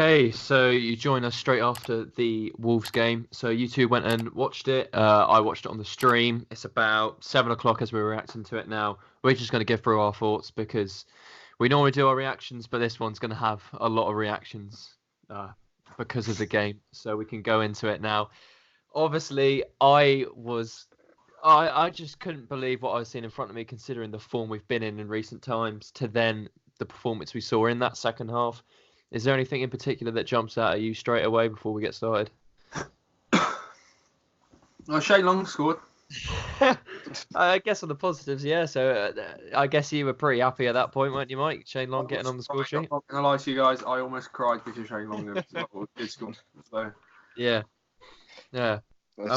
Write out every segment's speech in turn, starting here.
Okay, so you join us straight after the Wolves game. So you two went and watched it. I watched it on the stream. It's about 7 o'clock as we're reacting to it now. We're just going to give through our thoughts because we normally do our reactions, but this one's going to have a lot of reactions because of the game. So we can go into it now. Obviously, I just couldn't believe what I was seeing in front of me, considering the form we've been in recent times, to then the performance we saw in that second half. Is there anything in particular that jumps out at you straight away before we get started? Well, Shane Long scored. I guess on the positives, yeah. So I guess you were pretty happy at that point, weren't you, Mike? Shane Long getting on the score sheet. I'm not going to lie to you guys, I almost cried because Shane Long did score. So. Yeah. I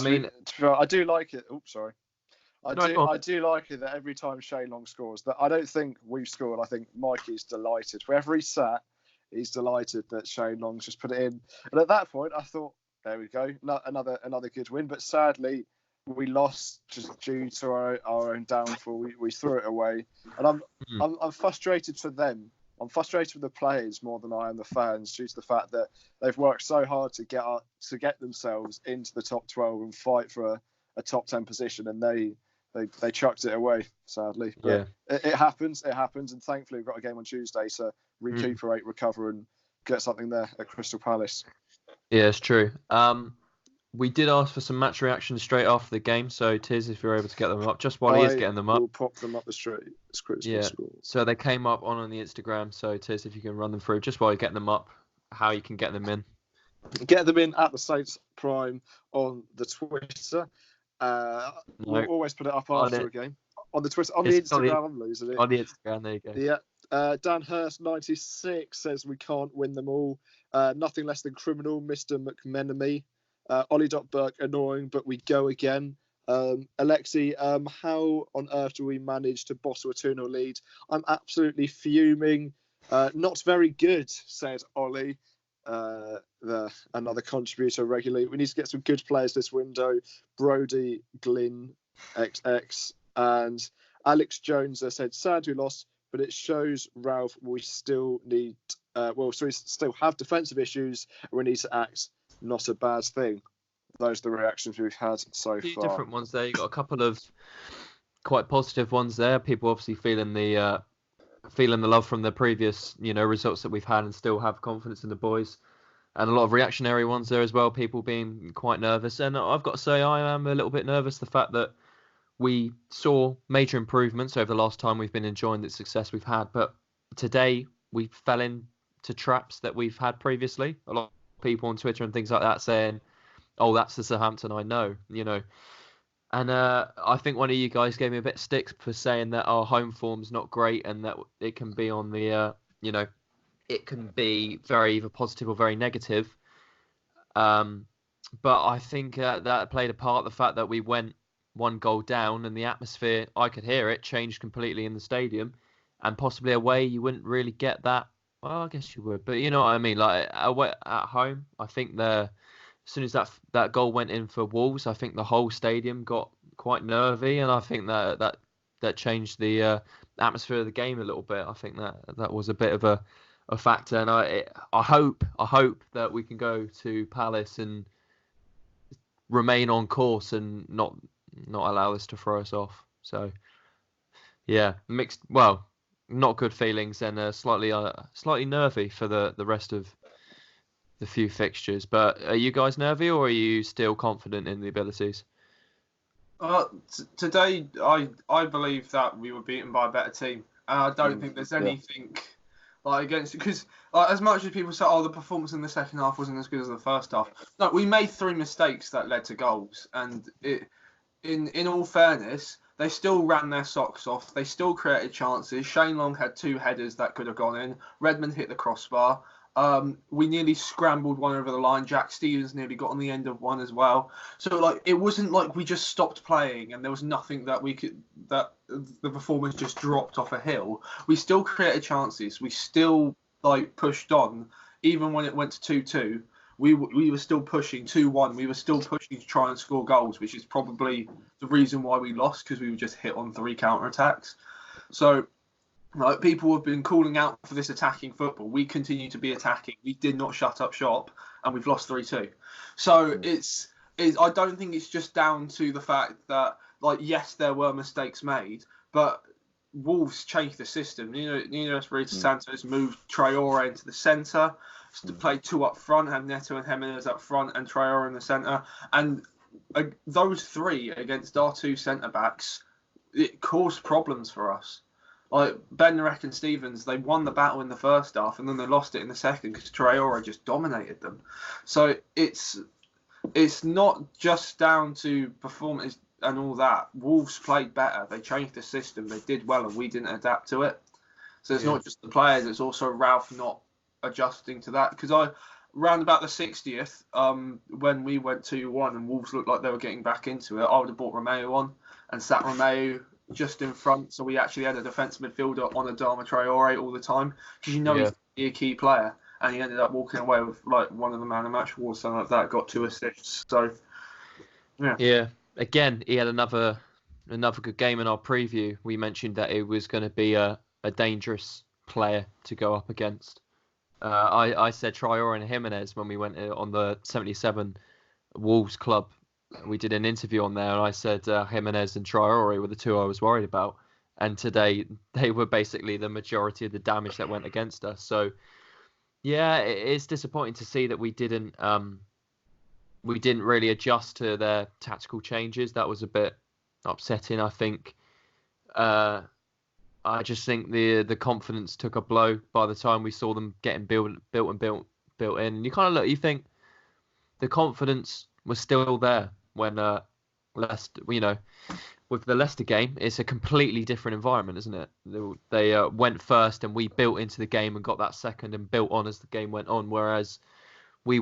mean, I do like it. Oops, sorry. I do like it that every time Shane Long scores, that I don't think we've scored. I think Mikey's delighted. Wherever he's sat, he's delighted that Shane Long's just put it in. And at that point, I thought, there we go, another good win. But sadly, we lost just due to our own downfall. We threw it away, and I'm frustrated for them. I'm frustrated with the players more than I am the fans, due to the fact that they've worked so hard to get themselves into the top 12 and fight for a top 10 position, and they chucked it away, sadly. But yeah. It happens, and thankfully we've got a game on Tuesday to recuperate, recover, and get something there at Crystal Palace. Yeah, it's true. We did ask for some match reactions straight after the game, so Tiz, if you're able to get them up, just while he is getting them up. We'll pop them up the street. So they came up on the Instagram, so Tiz, if you can run them through, just while you're getting them up, how you can get them in. Get them in at the Saints Prime on the Twitter. We'll always put it up after a game. On the Twitter, on the Instagram, I'm losing it. On the Instagram, there you go. Yeah. Dan Hurst 96 says we can't win them all. Nothing less than criminal, Mr. McMenemy. Ollie.Burke, annoying, but we go again. Alexi, how on earth do we manage to bottle a 2-0 lead? I'm absolutely fuming. Not very good, said Ollie. Another contributor regularly. We need to get some good players this window. Brody, Glynn, XX, and Alex Jones said, sad we lost, but it shows, Ralph, we still need, we still have defensive issues, and we need to act. Not a bad thing. Those are the reactions we've had so far. A few different ones there. You've got a couple of quite positive ones there. People obviously feeling the love from the previous, results that we've had, and still have confidence in the boys. And a lot of reactionary ones there as well. People being quite nervous. And I've got to say, I am a little bit nervous. The fact that we saw major improvements over the last time we've been enjoying the success we've had. But today we fell into traps that we've had previously. A lot of people on Twitter and things like that saying, oh, that's the Southampton I know, And I think one of you guys gave me a bit of sticks for saying that our home form's not great and that it can be on the, it can be very either positive or very negative. But I think that played a part, the fact that we went one goal down and the atmosphere, I could hear it, changed completely in the stadium. And possibly away, you wouldn't really get that. Well, I guess you would. But you know what I mean? Like away, at home, I think as soon as that goal went in for Wolves, I think the whole stadium got quite nervy, and I think that changed the atmosphere of the game a little bit. I think that was a bit of a factor, and I hope that we can go to Palace and remain on course and not allow this to throw us off. So yeah, mixed. Well, not good feelings, and slightly nervy for the rest of the few fixtures. But are you guys nervy, or are you still confident in the abilities? Today, I believe that we were beaten by a better team, and I don't think there's anything like against, because as much as people say, oh, the performance in the second half wasn't as good as the first half. No, we made 3 mistakes that led to goals, and in all fairness, they still ran their socks off. They still created chances. Shane Long had 2 headers that could have gone in. Redmond hit the crossbar. We nearly scrambled one over the line. Jack Stevens nearly got on the end of one as well. So it wasn't like we just stopped playing and there was nothing that the performance just dropped off a hill. We still created chances. We still pushed on, even when it went to 2-2. We were still pushing 2-1. We were still pushing to try and score goals, which is probably the reason why we lost, because we were just hit on 3 counter-attacks. So Like, people have been calling out for this attacking football. We continue to be attacking. We did not shut up shop, and we've lost 3-2. So I don't think it's just down to the fact that, like, yes, there were mistakes made, but Wolves changed the system. Nuno Espirito Santos moved Traore into the centre, to play two up front, have Neto and Jimenez up front, and Traore in the centre. And those three against our two centre backs, it caused problems for us. Like, Bednarek and Stevens, they won the battle in the first half, and then they lost it in the second because Traore just dominated them. So it's not just down to performance and all that. Wolves played better. They changed the system. They did well, and we didn't adapt to it. So it's not just the players. It's also Ralph not adjusting to that. Because round about the 60th, when we went 2-1 and Wolves looked like they were getting back into it, I would have brought Romeo on and sat Romeo just in front, so we actually had a defensive midfielder on Adama Traore all the time, because he's going to be a key player, and he ended up walking away with like one of the man of match awards, something like that, got 2 assists. So yeah, again, he had another good game in our preview. We mentioned that it was going to be a dangerous player to go up against. I said Traore and Jimenez when we went on the 77 Wolves Club. We did an interview on there, and I said Jimenez and Traore were the two I was worried about. And today, they were basically the majority of the damage that went against us. So, yeah, it's disappointing to see that we didn't really adjust to their tactical changes. That was a bit upsetting, I think. I just think the confidence took a blow by the time we saw them getting built in. And you kind of look, you think the confidence was still there when Leicester, with the Leicester game, it's a completely different environment, isn't it? They went first, and we built into the game and got that second and built on as the game went on. Whereas we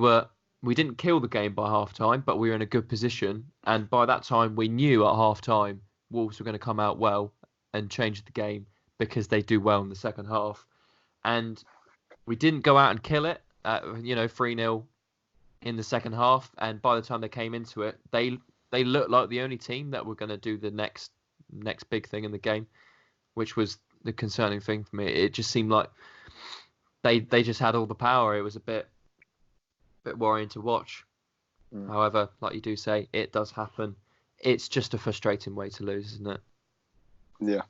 didn't kill the game by half time, but we were in a good position. And by that time, we knew at half time Wolves were going to come out well and change the game, because they do well in the second half. And we didn't go out and kill it, 3-0 in the second half. And by the time they came into it, they looked like the only team that were going to do the next big thing in the game, which was the concerning thing for me. It just seemed like they just had all the power. It was a bit worrying to watch. However, like you do say, it does happen. It's just a frustrating way to lose, isn't it? Yeah,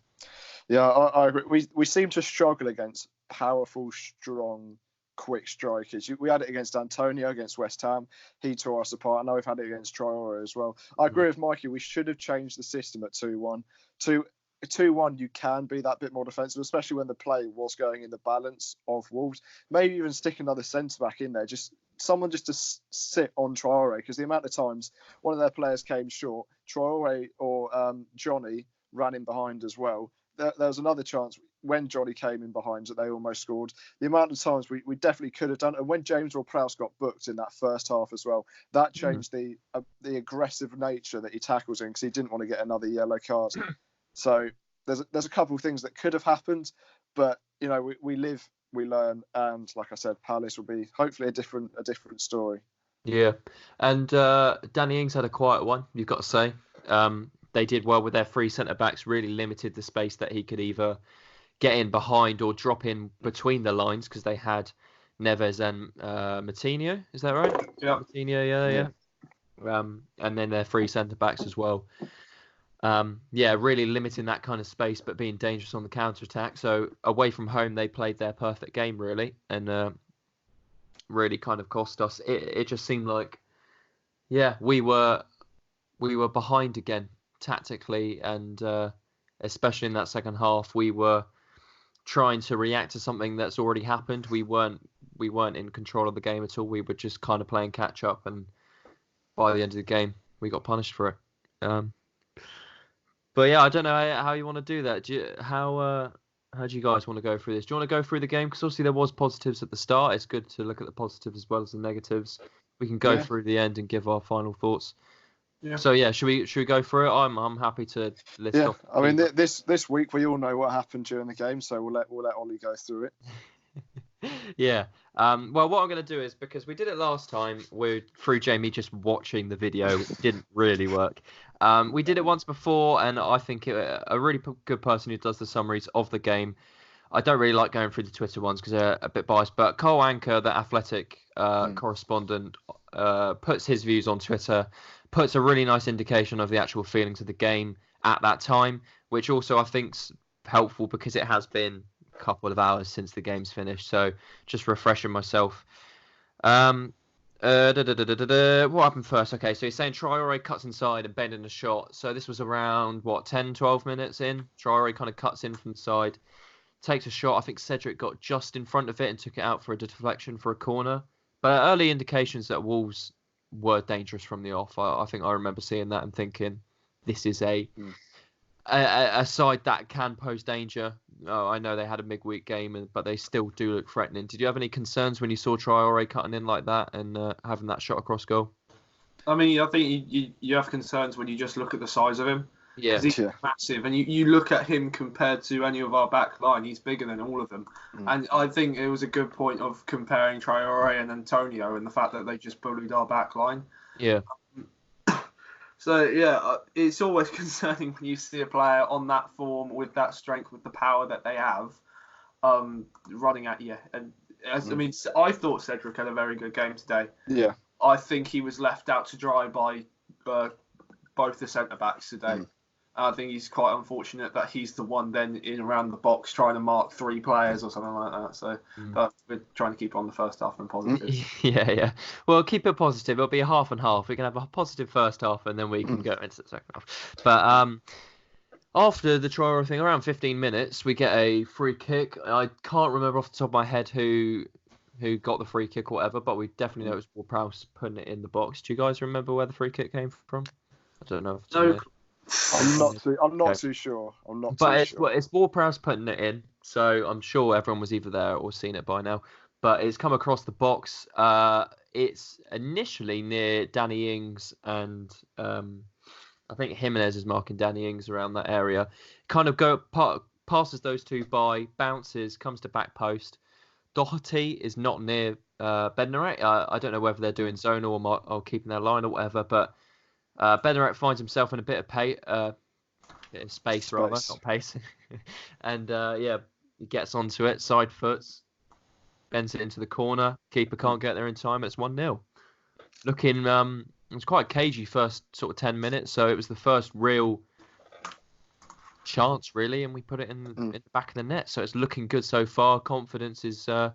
I agree. We seem to struggle against powerful, strong, quick strikers. We had it against Antonio, against West Ham. He tore us apart. I know we've had it against Traore as well. I agree with Mikey. We should have changed the system at 2-1. 2-1, you can be that bit more defensive, especially when the play was going in the balance of Wolves. Maybe even stick another centre-back in there, someone to sit on Traore, because the amount of times one of their players came short, Traore or Johnny ran in behind as well. There was another chance when Johnny came in behind that they almost scored. The amount of times we definitely could have done. And when James Ward-Prowse got booked in that first half as well, that changed the aggressive nature that he tackles in, because he didn't want to get another yellow card. So there's a couple of things that could have happened, but we live, we learn, and like I said, Palace will be hopefully a different story. Yeah, and Danny Ings had a quiet one, you've got to say. They did well with their 3 centre-backs, really limited the space that he could either get in behind or drop in between the lines, because they had Neves and Moutinho. Is that right? Yeah. Moutinho, yeah. And then their 3 centre-backs as well. Really limiting that kind of space, but being dangerous on the counter-attack. So away from home, they played their perfect game, really, and really kind of cost us. It just seemed like, we were behind again tactically, and especially in that second half, we were trying to react to something that's already happened. We weren't in control of the game at all. We were just kind of playing catch up, and by the end of the game, we got punished for it. But yeah, I don't know how you want to do that. How do you guys want to go through this? Do you want to go through the game? Because obviously there was positives at the start. It's good to look at the positives as well as the negatives. We can go through the end and give our final thoughts. Yeah. So should we go through it? I'm happy to list off. I mean, this week we all know what happened during the game, so we'll let Ollie go through it. Yeah. Well, what I'm going to do is, because we did it last time, through Jamie just watching the video, it didn't really work. We did it once before, and I think a really good person who does the summaries of the game I don't really like going through the Twitter ones because they're a bit biased. But Cole Anker, the Athletic correspondent, puts his views on Twitter, puts a really nice indication of the actual feelings of the game at that time, which also I think's helpful because it has been a couple of hours since the game's finished. So just refreshing myself. What happened first? Okay, so he's saying Traore cuts inside and bending a shot. So this was around, 10, 12 minutes in. Traore kind of cuts in from the side, takes a shot. I think Cedric got just in front of it and took it out for a deflection for a corner. But early indications that Wolves were dangerous from the off. I think I remember seeing that and thinking, this is a side that can pose danger. Oh, I know they had a midweek game, but they still do look threatening. Did you have any concerns when you saw Traore cutting in like that and having that shot across goal? I mean, I think you have concerns when you just look at the size of him. Yeah, he's massive, and you look at him compared to any of our back line, he's bigger than all of them. And I think it was a good point of comparing Traore and Antonio and the fact that they just bullied our back line. Yeah. So, yeah, it's always concerning when you see a player on that form, with that strength, with the power that they have, running at you. And I mean, I thought Cedric had a very good game today. Yeah. I think he was left out to dry by both the centre-backs today. I think he's quite unfortunate that he's the one then in around the box trying to mark 3 players or something like that. So we're trying to keep on the first half and positive. Yeah. Well, keep it positive. It'll be a half and half. We can have a positive first half and then we can go into the second half. But after the Traore thing, around 15 minutes, we get a free kick. I can't remember off the top of my head who got the free kick or whatever, but we definitely know it was Ward-Prowse putting it in the box. Do you guys remember where the free kick came from? I don't know. I'm not too sure. It's Ward-Prowse putting it in, so I'm sure everyone was either there or seen it by now. But it's come across the box. It's initially near Danny Ings, and I think Jimenez is marking Danny Ings around that area. Kind of passes those two by, bounces, comes to back post. Doherty is not near Bednarek. I don't know whether they're doing zonal or keeping their line or whatever, but Bednarek finds himself in a bit of space, not pace. And he gets onto it, side foots, bends it into the corner. Keeper can't get there in time. It's 1-0. Looking, it was quite a cagey first sort of 10 minutes, so it was the first real chance, really, and we put it in the back of the net. So it's looking good so far. Confidence is on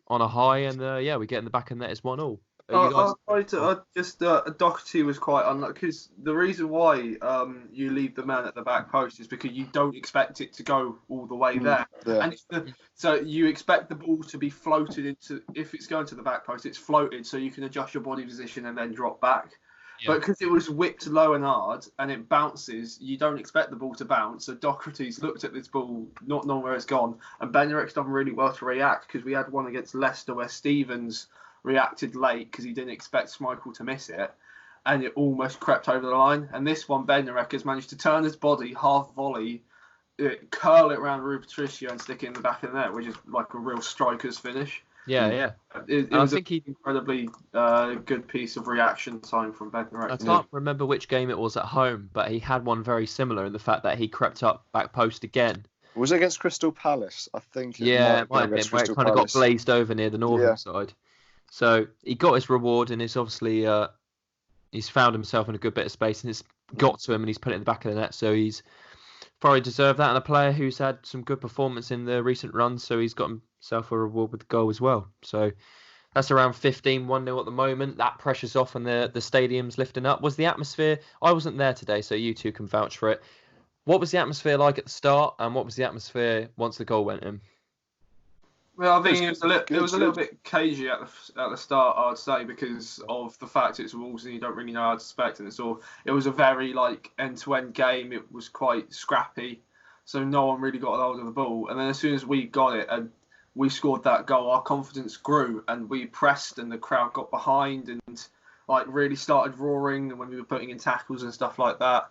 a high, and we get in the back of the net. It's 1-1. Doherty was quite unlucky because the reason why you leave the man at the back post is because you don't expect it to go all the way there. Yeah. And so you expect the ball to be floated into, if it's going to the back post, it's floated so you can adjust your body position and then drop back. Yeah. But because it was whipped low and hard and it bounces, you don't expect the ball to bounce. So Doherty's looked at this ball, not knowing where it's gone, and Bednarek's done really well to react, because we had one against Leicester where Stevens reacted late because he didn't expect Schmeichel to miss it, and it almost crept over the line. And this one, Bednarek has managed to turn his body, half volley, curl it around Rui Patricio and stick it in the back of the net, which is like a real striker's finish. Yeah. It was an incredibly good piece of reaction time from Bednarek. I can't remember which game it was at home, but he had one very similar in the fact that he crept up back post again. Was it against Crystal Palace? I think it might have been, where it kind of got glazed over near the northern side. So he got his reward, and it's obviously he's found himself in a good bit of space, and it's got to him, and he's put it in the back of the net. So he's probably deserved that, and a player who's had some good performance in the recent runs, so he's got himself a reward with the goal as well. So that's around 15, 1-0 at the moment. That pressure's off, and the stadium's lifting up. Was the atmosphere? I wasn't there today, so you two can vouch for it. What was the atmosphere like at the start, and what was the atmosphere once the goal went in? Well, I think it was a little bit cagey at the start, I'd say, because of the fact it's Wolves and you don't really know how to expect it. It was a very end-to-end game. It was quite scrappy, so no one really got a hold of the ball. And then as soon as we got it and we scored that goal, our confidence grew and we pressed, and the crowd got behind and really started roaring when we were putting in tackles and stuff like that.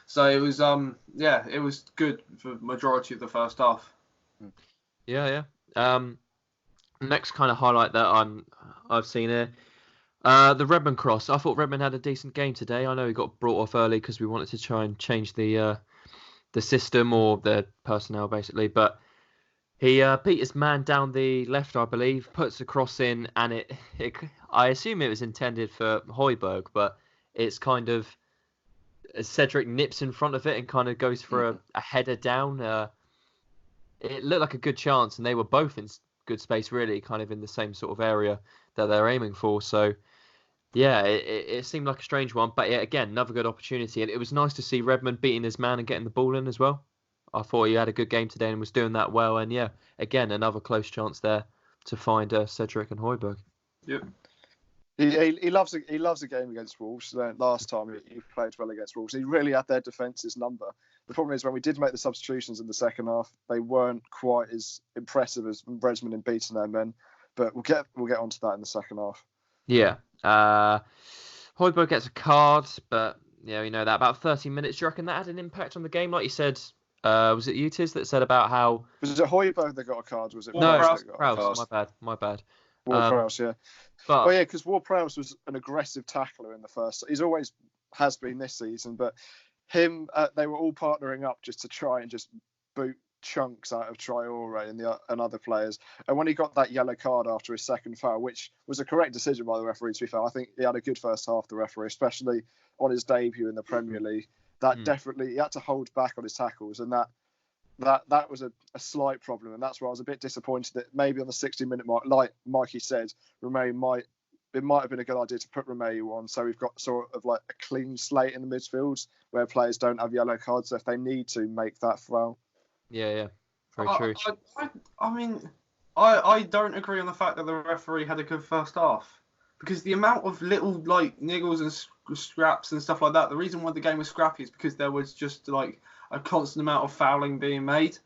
So it was it was good for the majority of the first half. Yeah. Next kind of highlight that I've seen here, the Redmond cross. I thought Redmond had a decent game today. I know he got brought off early because we wanted to try and change the the system or the personnel basically. But he beat his man down the left, I believe, puts a cross in, and it I assume it was intended for Højbjerg, but it's kind of Cedric nips in front of it and kind of goes for a header down. It looked like a good chance, and they were both in good space, really, kind of in the same sort of area that they're aiming for. So, yeah, it seemed like a strange one, but yeah, again, another good opportunity, and it was nice to see Redmond beating his man and getting the ball in as well. I thought he had a good game today and was doing that well, and yeah, again, another close chance there to find Cedric and Højbjerg. Yep. He loves a game against Wolves. Last time he played well against Wolves, he really had their defence's number. The problem is when we did make the substitutions in the second half, they weren't quite as impressive as Redmond in beating their men. But we'll get onto that in the second half. Yeah, Højbjerg gets a card, but yeah, we know that about 30 minutes. Do you reckon that had an impact on the game? Like you said, was it you, Tiz, that said about how? Was it Højbjerg that got a card? Was it? No, Prowse. My bad. Ward-Prowse, yeah. But yeah, because Ward-Prowse was an aggressive tackler in the first. He's always has been this season, but him, they were all partnering up just to try and just boot chunks out of Traore and other players. And when he got that yellow card after his second foul, which was a correct decision by the referee, to be fair, I think he had a good first half, the referee, especially on his debut in the Premier League. That definitely, he had to hold back on his tackles, and that was a slight problem, and that's where I was a bit disappointed that maybe on the 60-minute mark, like Mikey said, it might have been a good idea to put Romeu on, so we've got sort of like a clean slate in the midfield where players don't have yellow cards, so if they need to make that foul. Yeah, very true. I mean, I don't agree on the fact that the referee had a good first half, because the amount of little like niggles and scraps and stuff like that, the reason why the game was scrappy is because there was just like a constant amount of fouling being made,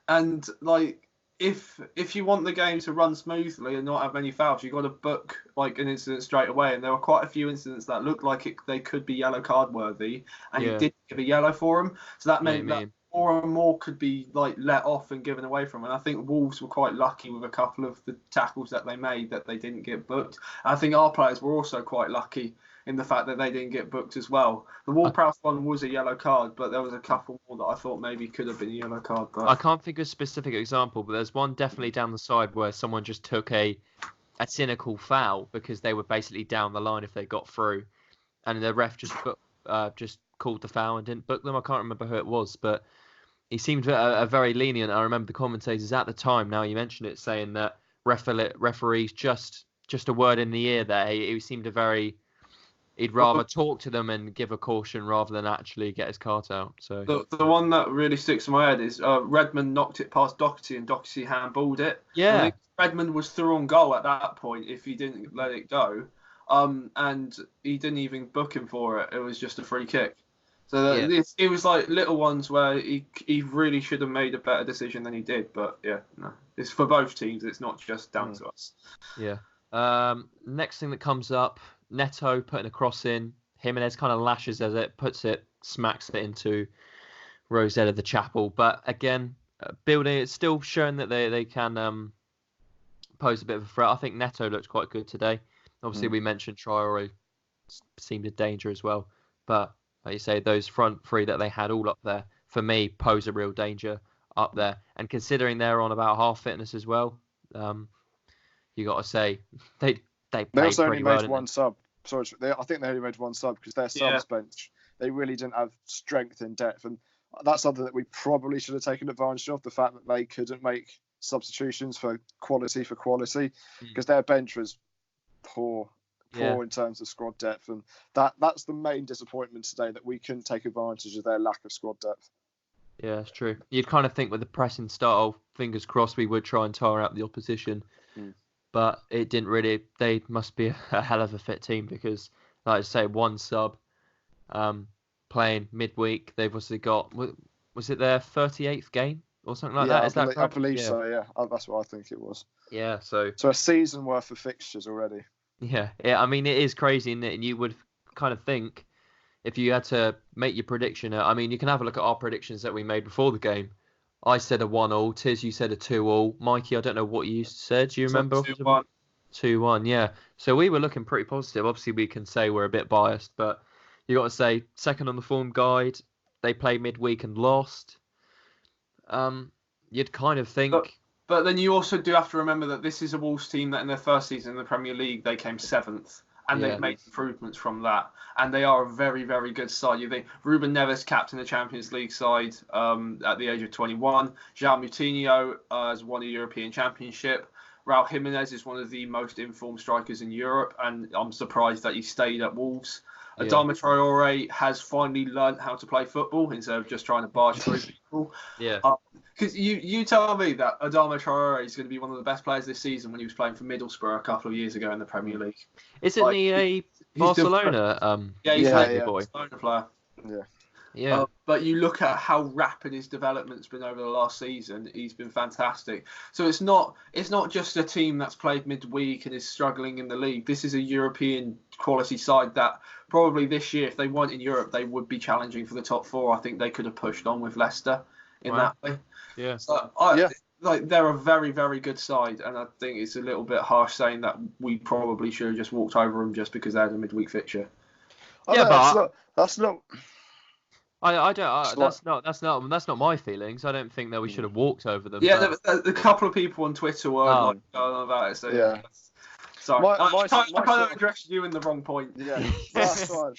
and like if you want the game to run smoothly and not have any fouls, you've got to book like an incident straight away, and there were quite a few incidents that looked like they could be yellow card worthy, and he did give a yellow for them, so that meant that more and more could be like let off and given away from. And I think Wolves were quite lucky with a couple of the tackles that they made that they didn't get booked. I think our players were also quite lucky in the fact that they didn't get booked as well. The Ward-Prowse one was a yellow card, but there was a couple more that I thought maybe could have been a yellow card. But I can't think of a specific example, but there's one definitely down the side where someone just took a cynical foul because they were basically down the line if they got through, and the ref just called the foul and didn't book them. I can't remember who it was, but he seemed very lenient. I remember the commentators at the time, now you mentioned it, saying that referees just a word in the ear there. He seemed he'd rather talk to them and give a caution rather than actually get his card out. So the one that really sticks in my head is Redmond knocked it past Doherty and Doherty handballed it. Yeah. I think Redmond was through on goal at that point if he didn't let it go. And he didn't even book him for it. It was just a free kick. So it was like little ones where he really should have made a better decision than he did. But yeah, no, it's for both teams. It's not just down to us. Yeah. Next thing that comes up, Neto putting a cross in. Jimenez kind of lashes as it, smacks it into Rosetta the Chapel. But again, building, it's still showing that they can pose a bit of a threat. I think Neto looked quite good today. Obviously, we mentioned Traore seemed a danger as well. But like you say, those front three that they had all up there, for me, pose a real danger up there. And considering they're on about half fitness as well, you got to say they also only made one sub. Sorry, I think they only made one sub because their subs bench, they really didn't have strength in depth, and that's something that we probably should have taken advantage of. The fact that they couldn't make substitutions for quality because their bench was poor in terms of squad depth, and that's the main disappointment today, that we couldn't take advantage of their lack of squad depth. Yeah, that's true. You'd kind of think with the pressing style, fingers crossed, we would try and tire out the opposition. But it didn't really. They must be a hell of a fit team because, like I say, one sub playing midweek. They've also got, was it their 38th game or something like that? Is that correct? I believe so, yeah. That's what I think it was. Yeah, so a season worth of fixtures already. Yeah. I mean, it is crazy, and you would kind of think if you had to make your prediction. I mean, you can have a look at our predictions that we made before the game. I said a 1-1. Tiz, you said a 2-2. Mikey, I don't know what you said. Do you remember? 2-1. 2-1, yeah. So we were looking pretty positive. Obviously, we can say we're a bit biased, but you got to say, second on the form guide, they played midweek and lost. You'd kind of think. But then you also do have to remember that this is a Wolves team that in their first season in the Premier League they came 7th, and they've made improvements from that, and they are a very, very good side. You think Ruben Neves captain the Champions League side at the age of 21, João Moutinho has won a European Championship. Raul Jimenez is one of the most informed strikers in Europe, and I'm surprised that he stayed at Wolves. Adama Traore has finally learned how to play football instead of just trying to barge through people. Yeah. Because you tell me that Adama Traore is going to be one of the best players this season when he was playing for Middlesbrough a couple of years ago in the Premier League. Isn't he a Barcelona? He's a boy. Barcelona player. Yeah. Yeah. But you look at how rapid his development's been over the last season. He's been fantastic. So it's not just a team that's played midweek and is struggling in the league. This is a European quality side that probably this year, if they weren't in Europe, they would be challenging for the top 4. I think they could have pushed on with Leicester in that way. Yeah. So they're a very, very good side, and I think it's a little bit harsh saying that we probably should have just walked over them just because they had a midweek fixture. That's not. I don't. That's not my feelings. I don't think that we should have walked over them. Yeah, the couple of people on Twitter were going on about it. So yeah. Sorry, I kind of addressed you in the wrong point. Yeah, that's fine.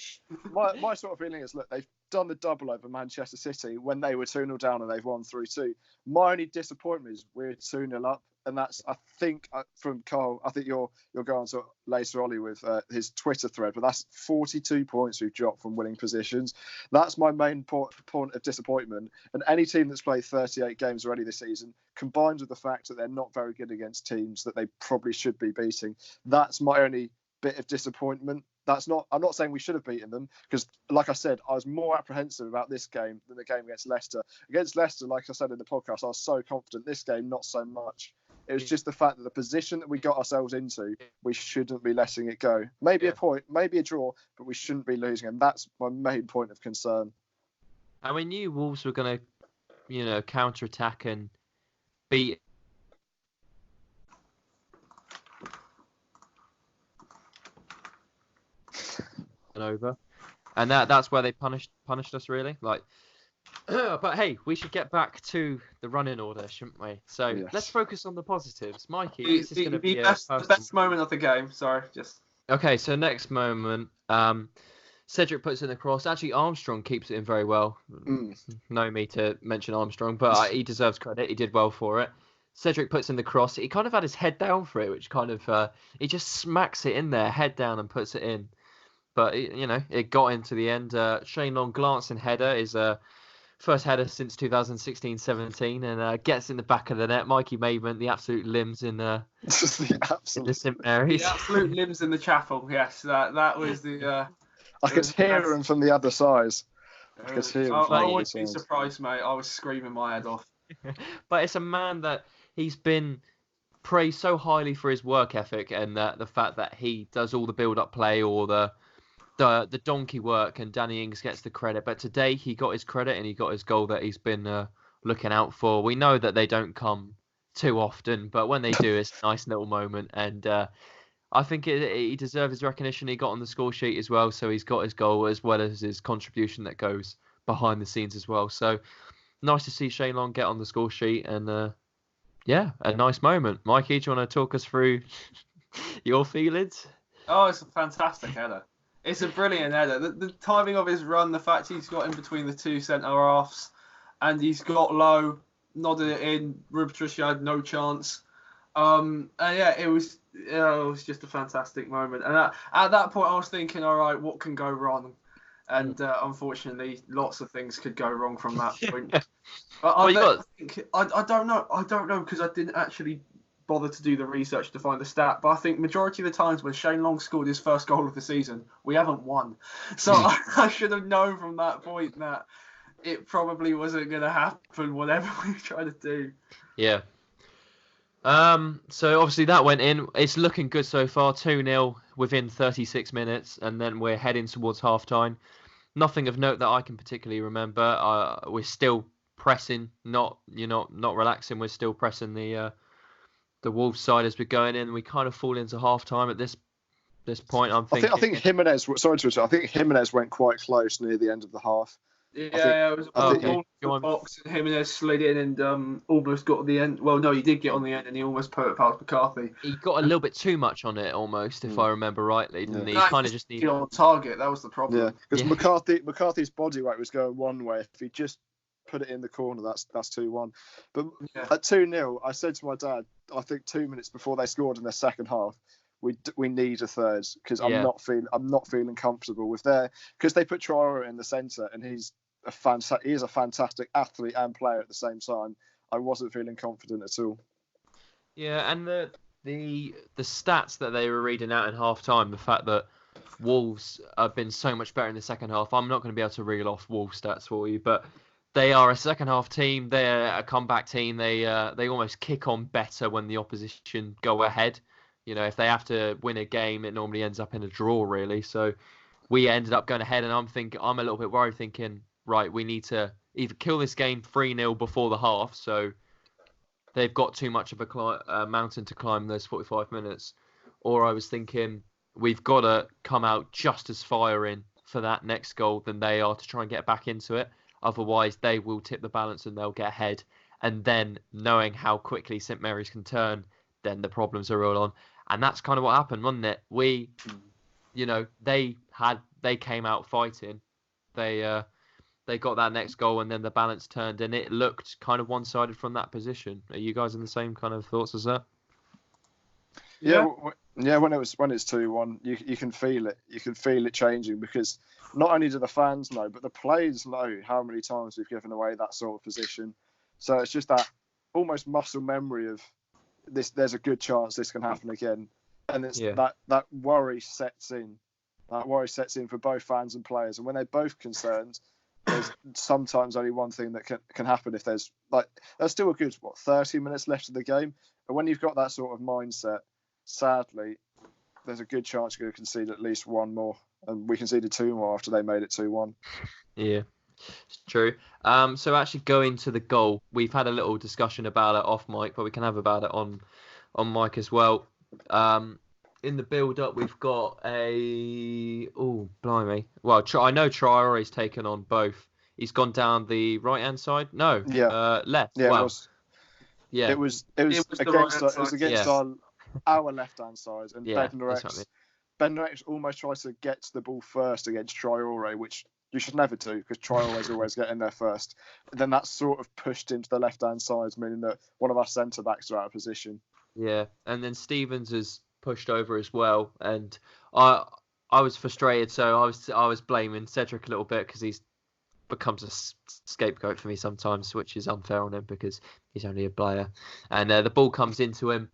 My sort of feeling is, look, they've done the double over Manchester City when they were 2-0 down and they've won 3-2. My only disappointment is we're 2-0 up, and that's, I think, from Carl, I think you'll go on to later, Ollie, with his Twitter thread, but that's 42 points we've dropped from winning positions. That's my main point of disappointment. And any team that's played 38 games already this season, combined with the fact that they're not very good against teams that they probably should be beating, that's my only bit of disappointment. I'm not saying we should have beaten them, because, like I said, I was more apprehensive about this game than the game against Leicester. Against Leicester, like I said in the podcast, I was so confident. This game, not so much. It was just the fact that the position that we got ourselves into, we shouldn't be letting it go. Maybe a point, maybe a draw, but we shouldn't be losing. And that's my main point of concern. And we knew Wolves were going to, counter-attack and beat. Over, and that's where they punished us, really. But hey, we should get back to the running order, shouldn't we? So let's focus on the positives. Mikey, this is going to be the best moment of the game. Sorry, just okay. So next moment, Cedric puts in the cross. Actually, Armstrong keeps it in very well. No me to mention Armstrong, but he deserves credit. He did well for it. Cedric puts in the cross. He kind of had his head down for it, which kind of he just smacks it in there, head down, and puts it in. But, it got into the end. Shane Long glancing header is first header since 2016-17 and gets in the back of the net. Mikey Maidment, the absolute limbs in the St Mary's. The absolute limbs in the chapel, yes. That was the... I could hear him from the other side. I wouldn't be surprised, mate. I was screaming my head off. But it's a man that he's been praised so highly for his work ethic and the fact that he does all the build-up play or the donkey work, and Danny Ings gets the credit. But today he got his credit and he got his goal that he's been looking out for. We know that they don't come too often, but when they do, it's a nice little moment. And I think he deserves his recognition. He got on the score sheet as well, so he's got his goal as well as his contribution that goes behind the scenes as well. So nice to see Shane Long get on the score sheet, and a nice moment. Mikey, do you want to talk us through your feelings? Oh, it's a fantastic header. It's a brilliant header. The timing of his run, the fact he's got in between the two centre-halves, and he's got low, nodded it in. Ruben Tricia had no chance. And it was just a fantastic moment. And at that point, I was thinking, all right, what can go wrong? And unfortunately, lots of things could go wrong from that point. But I don't know because I didn't actually bother to do the research to find the stat, but I think majority of the times when Shane Long scored his first goal of the season, we haven't won. So I should have known from that point that it probably wasn't going to happen, whatever we were trying to do. Yeah. So obviously that went in. It's looking good so far, 2-0 within 36 minutes, and then we're heading towards half-time. Nothing of note that I can particularly remember. We're still pressing, not relaxing. We're still pressing the Wolves side as we're going in. We kind of fall into half time at this point. I think Jimenez. Sorry to interrupt. I think Jimenez went quite close near the end of the half. Yeah, it was a box, and Jimenez slid in and almost got on the end. Well, no, he did get on the end, and he almost put it past McCarthy. He got a little bit too much on it, almost, if I remember rightly, didn't he? He kind of just needed on target. That was the problem. Yeah, because McCarthy's body weight was going one way. If he just put it in the corner, that's 2-1. But at 2-0, I said to my dad, I think 2 minutes before they scored in their second half, we need a third, because I'm not feeling comfortable with because they put Traore in the centre, and he is a fantastic athlete and player at the same time. I wasn't feeling confident at all. Yeah, and the stats that they were reading out in half time, the fact that Wolves have been so much better in the second half. I'm not going to be able to reel off Wolves stats for you, but they are a second half team. They're a comeback team. They almost kick on better when the opposition go ahead. You know, if they have to win a game, it normally ends up in a draw, really. So we ended up going ahead, and I'm a little bit worried, thinking, right, we need to either kill this game 3-0 before the half, so they've got too much of a mountain to climb those 45 minutes, or I was thinking we've got to come out just as firing for that next goal than they are to try and get back into it. Otherwise, they will tip the balance and they'll get ahead. And then, knowing how quickly St Mary's can turn, then the problems are all on. And that's kind of what happened, wasn't it? They came out fighting. They got that next goal, and then the balance turned, and it looked kind of one-sided from that position. Are you guys in the same kind of thoughts as that? Yeah. When it's 2-1, you can feel it. You can feel it changing, because not only do the fans know, but the players know how many times we've given away that sort of position. So it's just that almost muscle memory of this. There's a good chance this can happen again, and it's that worry sets in. That worry sets in for both fans and players, and when they're both concerned, there's sometimes only one thing that can happen. If there's still a good 30 minutes left of the game, and when you've got that sort of mindset, sadly, there's a good chance you're going to concede at least one more, and we conceded 2 more after they made it 2-1. Yeah, it's true. So actually going to the goal, we've had a little discussion about it off mic, but we can have about it on mic as well. In the build-up, we've got blimey. Well, I know Traore's taken on both. He's gone down the right-hand side. No, left. Yeah, it was against our left-hand side, and Bednarex almost tried to get to the ball first against Traore, which you should never do, because Traore's always getting there first. And then that's sort of pushed into the left-hand side, meaning that one of our centre-backs are out of position. Yeah, and then Stevens has pushed over as well, and I was frustrated, so I was blaming Cedric a little bit, because he's becomes a scapegoat for me sometimes, which is unfair on him because he's only a player. And the ball comes into him.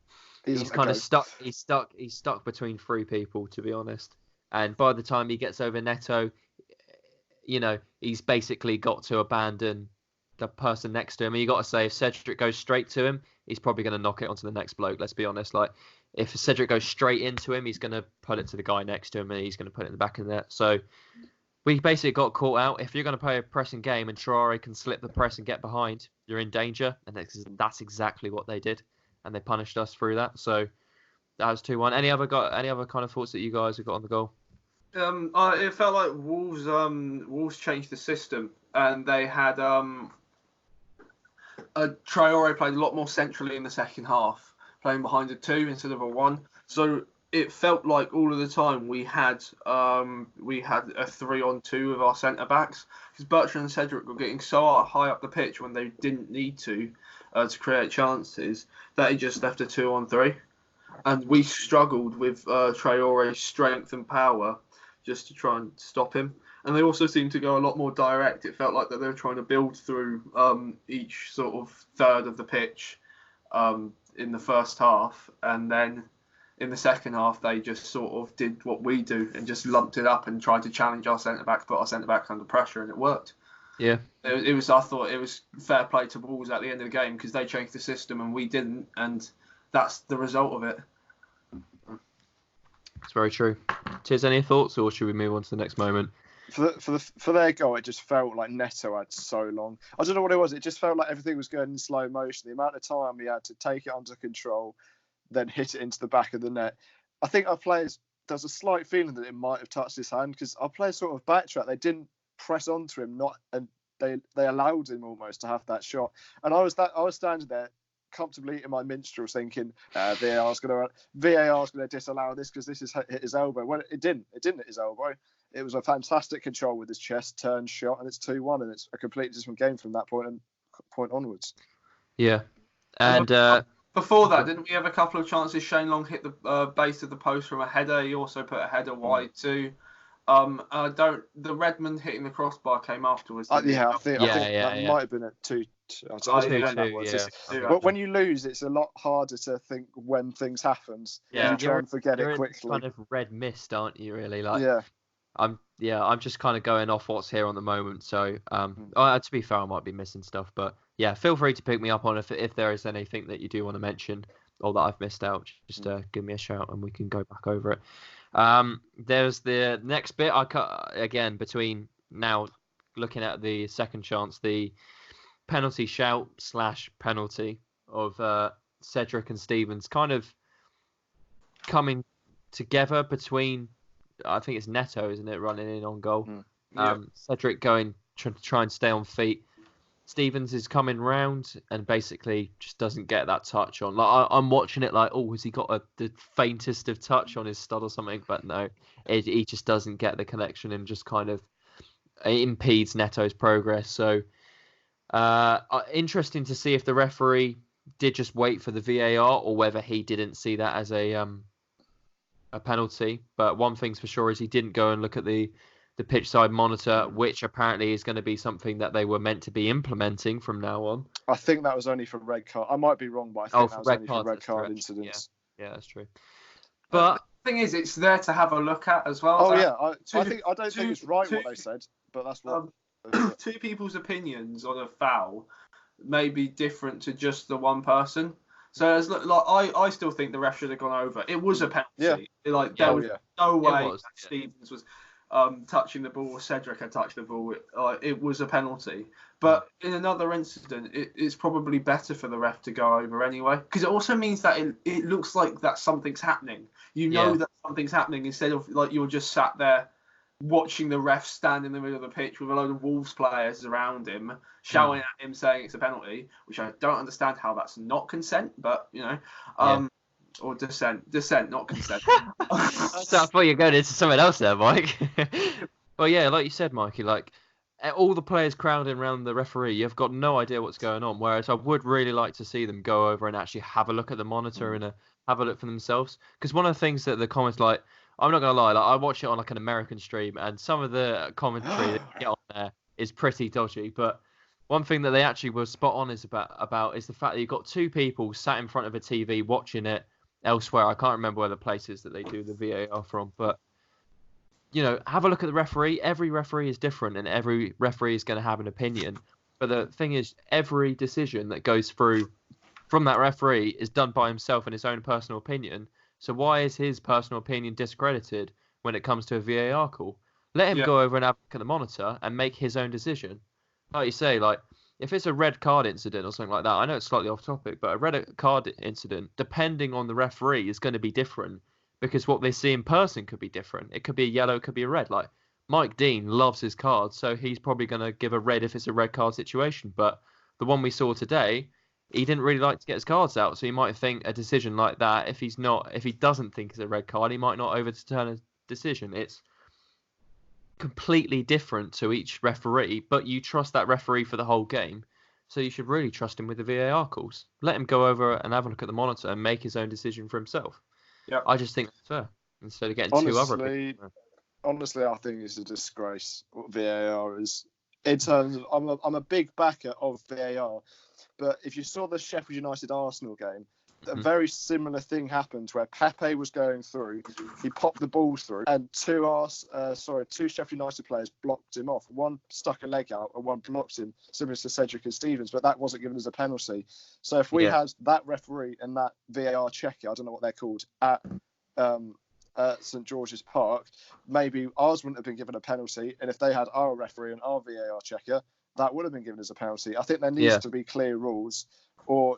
He's kind of stuck. He's stuck between 3 people, to be honest. And by the time he gets over Neto, he's basically got to abandon the person next to him. And you got to say, if Cedric goes straight to him, he's probably going to knock it onto the next bloke. Let's be honest. Like, if Cedric goes straight into him, he's going to put it to the guy next to him, and he's going to put it in the back of the net. So we basically got caught out. If you're going to play a pressing game and Traore can slip the press and get behind, you're in danger. And that's exactly what they did. And they punished us through that. So that was 2-1. Any other kind of thoughts that you guys have got on the goal? It felt like Wolves changed the system, and they had Traore played a lot more centrally in the second half, playing behind a 2 instead of a 1. So it felt like all of the time we had a 3-on-2 with our centre backs, because Bertrand and Cedric were getting so high up the pitch when they didn't need to create chances, that he just left a 2-on-3, and we struggled with Traore's strength and power just to try and stop him. And they also seemed to go a lot more direct. It felt like that they were trying to build through each sort of third of the pitch in the first half, and then in the second half they just sort of did what we do and just lumped it up and tried to challenge our centre-backs, put our centre-backs under pressure, and it worked. Yeah. I thought it was fair play to Wolves at the end of the game, because they changed the system and we didn't, and that's the result of it. It's very true. Tiz, any thoughts, or should we move on to the next moment? For their goal, it just felt like Neto had so long. I don't know what it was. It just felt like everything was going in slow motion. The amount of time he had to take it under control, then hit it into the back of the net. I think our players, there's a slight feeling that it might have touched his hand, because our players sort of backtracked. They didn't press onto him, and they allowed him almost to have that shot. And I was standing there comfortably eating my minstrels, thinking VAR's going to disallow this because this is hit his elbow. Well, it didn't hit his elbow. It was a fantastic control with his chest turn shot, and it's 2-1, and it's a completely different game from that point onwards. Yeah, and before that, didn't we have a couple of chances? Shane Long hit the base of the post from a header. He also put a header wide too. The Redmond hitting the crossbar came afterwards. I think that might have been at 2. I don't know when that was. But when you lose, it's a lot harder to think when things happen. Yeah, you try and forget it quickly. You're kind of red mist, aren't you? Really, I'm just kind of going off what's here on the moment. So, to be fair, I might be missing stuff, but yeah, feel free to pick me up on if there is anything that you do want to mention or that I've missed out. Just give me a shout and we can go back over it. There's the next bit I cut again between now looking at the second chance, the penalty shout / penalty of Cedric and Stevens kind of coming together between, I think it's Neto, isn't it, running in on goal? Cedric going to try and stay on feet. Stevens is coming round and basically just doesn't get that touch on. Like I'm watching it like, has he got the faintest of touch on his stud or something? But no, he just doesn't get the connection and just kind of impedes Neto's progress. So interesting to see if the referee did just wait for the VAR or whether he didn't see that as a penalty. But one thing's for sure is he didn't go and look at the pitch side monitor, which apparently is going to be something that they were meant to be implementing from now on. I think that was only for red card. I might be wrong, but I think that was only for red card incidents. Yeah, that's true. But the thing is, it's there to have a look at as well. I don't think it's right what they said, but that's what. Two people's opinions on a foul may be different to just the one person. So I still think the ref should have gone over. It was a penalty. Yeah. There was no way Stevens was touching the ball or Cedric had touched the ball. It was a penalty. But in another incident, it's probably better for the ref to go over anyway, because it also means that it looks like that something's happening. You know that something's happening instead of like you're just sat there watching the ref stand in the middle of the pitch with a load of Wolves players around him, shouting at him saying it's a penalty, which I don't understand how that's not consent, but or dissent, not consent. So I thought you were going into something else there, Mike. Well, yeah, like you said, Mikey, like all the players crowding around the referee, you've got no idea what's going on. Whereas I would really like to see them go over and actually have a look at the monitor and have a look for themselves. Because one of the things that the comments, like, I'm not gonna lie, like I watch it on like an American stream, and some of the commentary that you get on there is pretty dodgy. But one thing that they actually were spot on is about is the fact that you've got two people sat in front of a TV watching it elsewhere. I can't remember where the places that they do the VAR from, but have a look at the referee. Every referee is different, and every referee is going to have an opinion. But the thing is, every decision that goes through from that referee is done by himself and his own personal opinion. So why is his personal opinion discredited when it comes to a VAR call? Let him go over and have a look at the monitor and make his own decision. Like you say, like if it's a red card incident or something like that, I know it's slightly off topic, but a red card incident, depending on the referee, is going to be different because what they see in person could be different. It could be a yellow, it could be a red. Like Mike Dean loves his cards, so he's probably going to give a red if it's a red card situation. But the one we saw today, he didn't really like to get his cards out, so he might think a decision like that, if he doesn't think it's a red card, he might not overturn a decision. It's completely different to each referee, but you trust that referee for the whole game, so you should really trust him with the VAR calls. Let him go over and have a look at the monitor and make his own decision for himself. Yeah, I just think that's fair instead of getting two other people. Honestly, I think it's a disgrace what VAR is. In terms of, I'm a big backer of VAR. But if you saw the Sheffield United Arsenal game, a very similar thing happened where Pepe was going through, he popped the ball through, and two Sheffield United players blocked him off. One stuck a leg out, and one blocked him, similar to Cedric and Stevens, but that wasn't given as a penalty. So if we had that referee and that VAR checker, I don't know what they're called, at St George's Park, maybe ours wouldn't have been given a penalty, and if they had our referee and our VAR checker, that would have been given as a penalty. I think there needs to be clear rules, or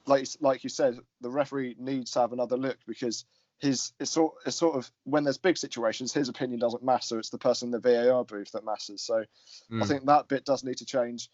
like you said, the referee needs to have another look because it's sort of when there's big situations, his opinion doesn't matter. It's the person in the VAR booth that matters. So I think that bit does need to change.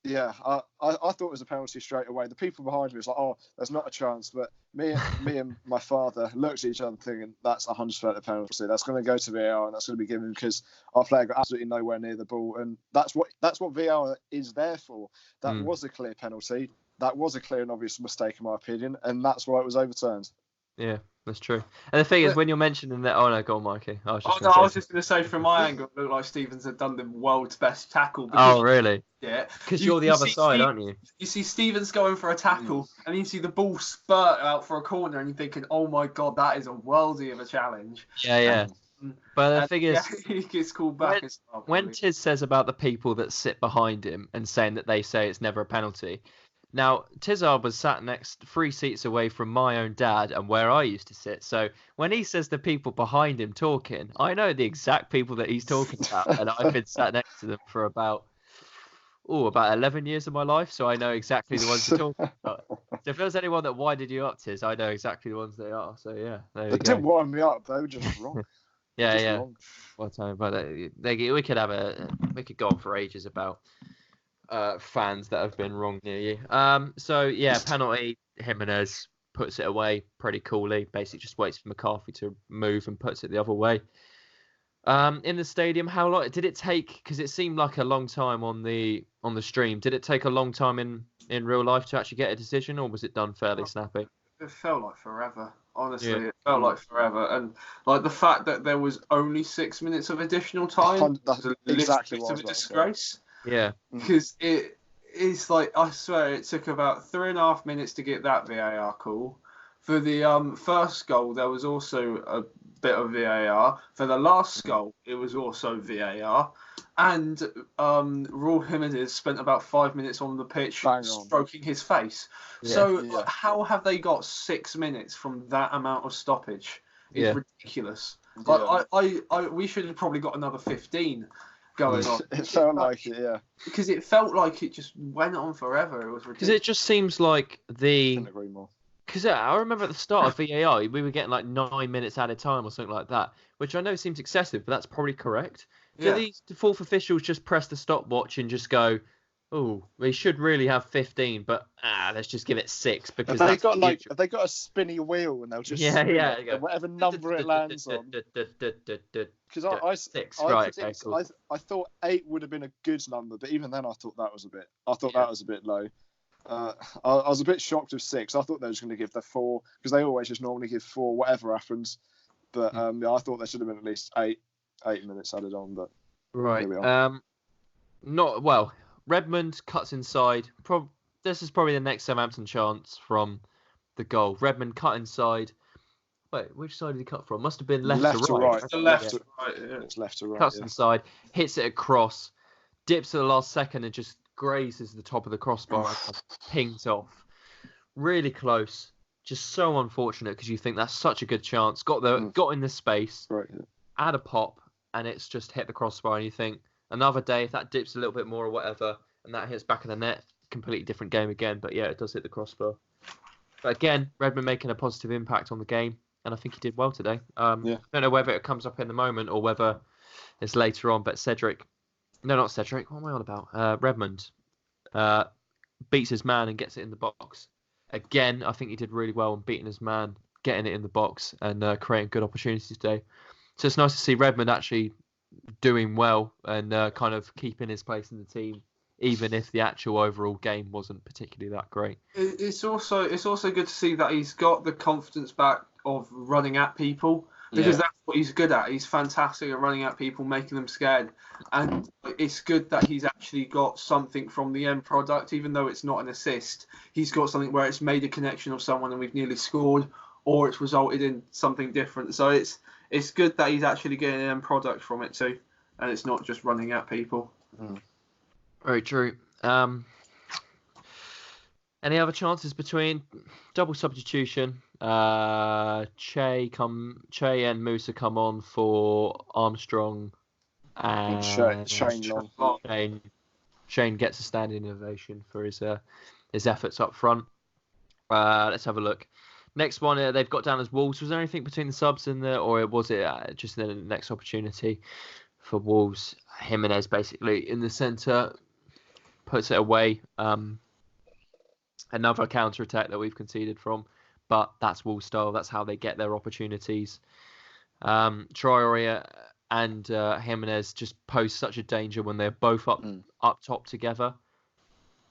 Yeah, I thought it was a penalty straight away. The people behind me was like, "Oh, there's not a chance." But me and my father looked at each other thinking, "That's 100% a penalty. That's going to go to VAR and that's going to be given because our player got absolutely nowhere near the ball." And that's what VAR is there for. That was a clear penalty. That was a clear and obvious mistake, in my opinion, and that's why it was overturned. Yeah, that's true. And the thing is, when you're mentioning that, oh no, go on, Mikey. I was just going to say from my angle, it looked like Stevens had done the world's best tackle. Oh, really? Yeah. Because you're the other side, aren't you? You see Stevens going for a tackle, and you see the ball spurt out for a corner, and you're thinking, oh my God, that is a worldy of a challenge. Yeah. But the thing is, he gets called back as well. When Tiz says about the people that sit behind him and saying that they say it's never a penalty, now Tizard was sat next 3 seats away from my own dad and where I used to sit. So when he says the people behind him talking, I know the exact people that he's talking about, and I've been sat next to them for about 11 years of my life, so I know exactly the ones to talk about. So if there's anyone that winded you up, Tiz, I know exactly the ones they are. So yeah, there we go. They didn't wind me up; they were just wrong. Yeah. Well, but we could go on for ages about fans that have been wrong near you. So yeah, penalty. Jimenez puts it away pretty coolly. Basically, just waits for McCarthy to move and puts it the other way. In the stadium, how long did it take? Because it seemed like a long time on the stream. Did it take a long time in real life to actually get a decision, or was it done fairly snappy? It felt like forever. Honestly, It felt like forever, and like the fact that there was only 6 minutes of additional time was exactly a disgrace. Yeah, because it's like, I swear it took about 3.5 minutes to get that VAR call. For the first goal, there was also a bit of VAR. For the last goal, it was also VAR. And Raul Jimenez spent about 5 minutes on the pitch stroking his face. Yeah. So how have they got 6 minutes from that amount of stoppage? It's ridiculous. Yeah. Like, we should have probably got another 15 going on. It felt like it, yeah. Because it felt like it just went on forever. It was ridiculous. Because it just seems like Couldn't agree more. Because I remember at the start of VAR, we were getting like 9 minutes at a time or something like that, which I know seems excessive, but that's probably correct. Do these fourth officials just press the stopwatch and just go, oh, we should really have 15, but let's just give it 6 because have they got a spinny wheel and they'll just whatever number it lands on. Because 6, right? Okay, cool. I thought 8 would have been a good number, but even then I thought that was a bit low. I was a bit shocked with 6. I thought they were just going to give the 4 because they always just normally give 4 whatever happens. But I thought there should have been at least 8 minutes added on. But right, Redmond cuts inside. This is probably the next Southampton chance from the goal. Redmond cut inside. Wait, which side did he cut from? Must have been left to right. Left to right. Yeah. It's left to right. Cuts inside, hits it across, dips at the last second, and just grazes the top of the crossbar and pings off. Really close. Just so unfortunate because you think that's such a good chance. Got in the space, add a pop, and it's just hit the crossbar. And you think another day, if that dips a little bit more or whatever, and that hits back of the net, completely different game again. But yeah, it does hit the crossbar. But again, Redmond making a positive impact on the game, and I think he did well today. I don't know whether it comes up in the moment or whether it's later on, but not Cedric. What am I on about? Redmond beats his man and gets it in the box. Again, I think he did really well in beating his man, getting it in the box, and creating good opportunities today. So it's nice to see Redmond actually doing well and kind of keeping his place in the team, even if the actual overall game wasn't particularly that great. It's also good to see that he's got the confidence back of running at people. Because that's what he's good at. He's fantastic at running at people, making them scared. And it's good that he's actually got something from the end product, even though it's not an assist. He's got something where it's made a connection of someone and we've nearly scored, or it's resulted in something different. So it's good that he's actually getting an end product from it too, and it's not just running at people. Very true. Any other chances between double substitution? Che and Musa come on for Armstrong and Shane Long. Shane gets a standing ovation for his efforts up front. Let's have a look. Next one they've got down as Wolves. Was there anything between the subs and or was it just the next opportunity for Wolves? Jimenez basically in the centre puts it away. Another counter attack that we've conceded from, but that's Wolves style. That's how they get their opportunities. Traore and Jimenez just pose such a danger when they're both up top together.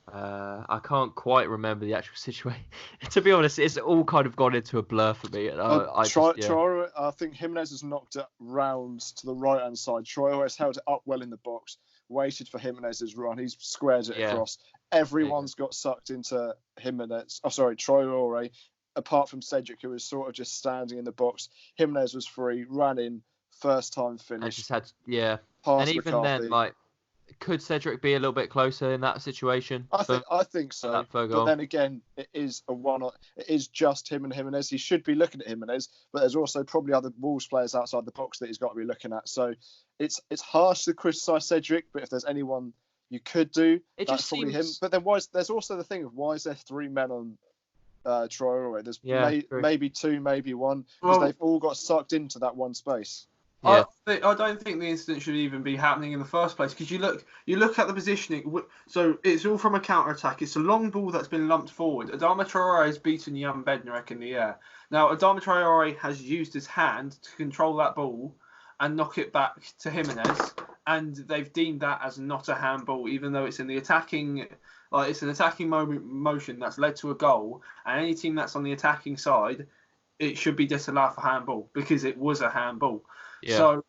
I can't quite remember the actual situation. To be honest, it's all kind of gone into a blur for me. Traore, I think Jimenez has knocked it round to the right hand side. Traore has held it up well in the box, waited for Jimenez's run. He's squared it across. Everyone's got sucked into Traore, apart from Cedric, who was sort of just standing in the box. Jimenez was free, ran in, first time finish. And just had and even McCarthy. Then, could Cedric be a little bit closer in that situation? I think so. But then again, it is It is just him and Jimenez. He should be looking at Jimenez, but there's also probably other Wolves players outside the box that he's got to be looking at. So it's harsh to criticise Cedric, but if there's anyone you could do, that's probably him. But then there's also the thing of why is there 3 men on Traore? There's maybe 2, maybe 1, because they've all got sucked into that one space. Yeah. I don't think the incident should even be happening in the first place, because you look at the positioning. So it's all from a counter attack. It's a long ball that's been lumped forward. Adama Traore has beaten Jan Bednarek in the air. Now Adama Traore has used his hand to control that ball and knock it back to Jimenez, and they've deemed that as not a handball, even though it's in the attacking. It's an attacking motion that's led to a goal, and any team that's on the attacking side, it should be disallowed for handball because it was a handball. Yeah. So